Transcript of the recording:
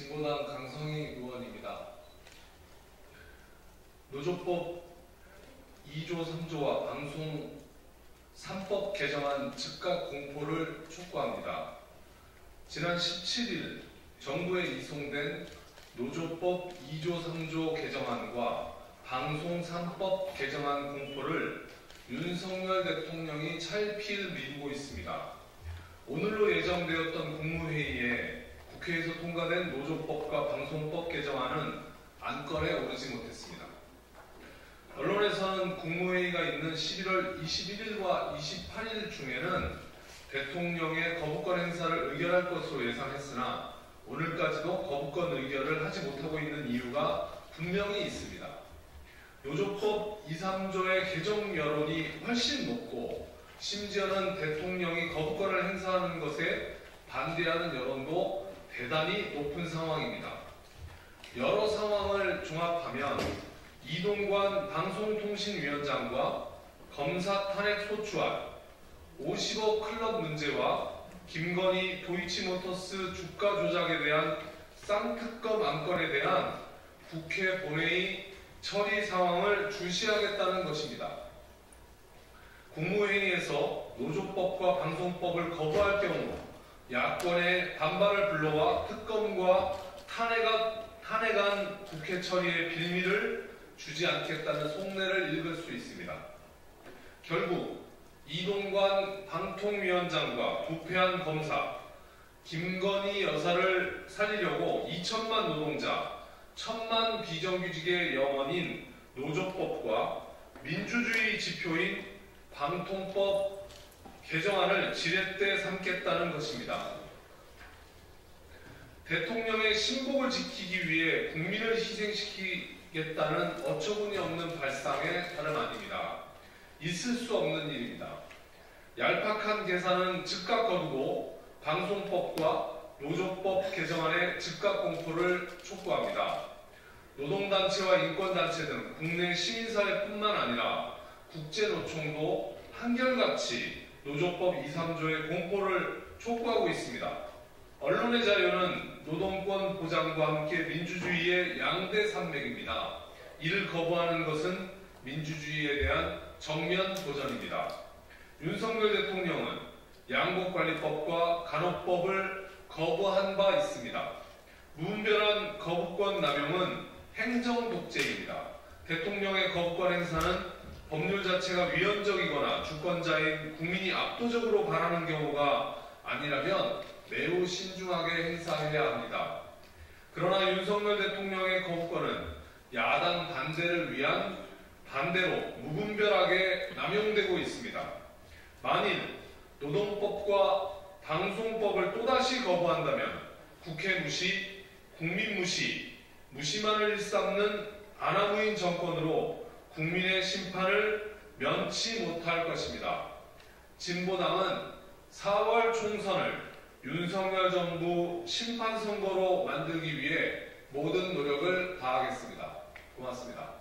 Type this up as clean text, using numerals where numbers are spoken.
진보당 강성희 의원입니다. 노조법 2조 3조와 방송 3법 개정안 즉각 공포를 촉구합니다. 지난 17일 정부에 이송된 노조법 2조 3조 개정안과 방송 3법 개정안 공포를 윤석열 대통령이 찰필 미루고 있습니다. 오늘로 예정되었던 국무회의에 국회에서 통과된 노조법과 방송법 개정안은 안건에 오르지 못했습니다. 언론에서는 국무회의가 있는 11월 21일과 28일 중에는 대통령의 거부권 행사를 의결할 것으로 예상했으나 오늘까지도 거부권 의결을 하지 못하고 있는 이유가 분명히 있습니다. 노조법 2, 3조의 개정 여론이 훨씬 높고 심지어는 대통령이 거부권을 행사하는 것에 반대하는 여론도 대단히 높은 상황입니다. 여러 상황을 종합하면 이동관 방송통신위원장과 검사 탄핵 소추안, 50억 클럽 문제와 김건희 도이치모터스 주가 조작에 대한 쌍특검 안건에 대한 국회 본회의 처리 상황을 주시하겠다는 것입니다. 국무회의에서 노조법과 방송법을 거부할 경우 야권의 반발을 불러와 특검과 탄핵안 국회 처리의 빌미를 주지 않겠다는 속내를 읽을 수 있습니다. 결국 이동관 방통위원장과 부패한 검사, 김건희 여사를 살리려고 2천만 노동자, 1,000만 비정규직의 영혼인 노조법과 민주주의 지표인 방통법 개정안을 지렛대 삼겠다는 것입니다. 대통령의 신복을 지키기 위해 국민을 희생시키겠다는 어처구니 없는 발상에 다름 아닙니다. 있을 수 없는 일입니다. 얄팍한 계산은 즉각 거두고 방송법과 노조법 개정안의 즉각 공포를 촉구합니다. 노동단체와 인권단체 등 국내 시민사회뿐만 아니라 국제노총도 한결같이 노조법 2, 3조의 공포를 촉구하고 있습니다. 언론의 자유는 노동권 보장과 함께 민주주의의 양대 산맥입니다. 이를 거부하는 것은 민주주의에 대한 정면 도전입니다. 윤석열 대통령은 양곡관리법과 간호법을 거부한 바 있습니다. 무분별한 거부권 남용은 행정 독재입니다. 대통령의 거부권 행사는 법률 자체가 위헌적이거나 주권자인 국민이 압도적으로 바라는 경우가 아니라면 매우 신중하게 행사해야 합니다. 그러나 윤석열 대통령의 거부권은 야당 반대를 위한 반대로 무분별하게 남용되고 있습니다. 만일 노동법과 방송법을 또다시 거부한다면 국회 무시, 국민 무시, 무시만을 일삼는 아나무인 정권으로 국민의 심판을 면치 못할 것입니다. 진보당은 4월 총선을 윤석열 정부 심판 선거로 만들기 위해 모든 노력을 다하겠습니다. 고맙습니다.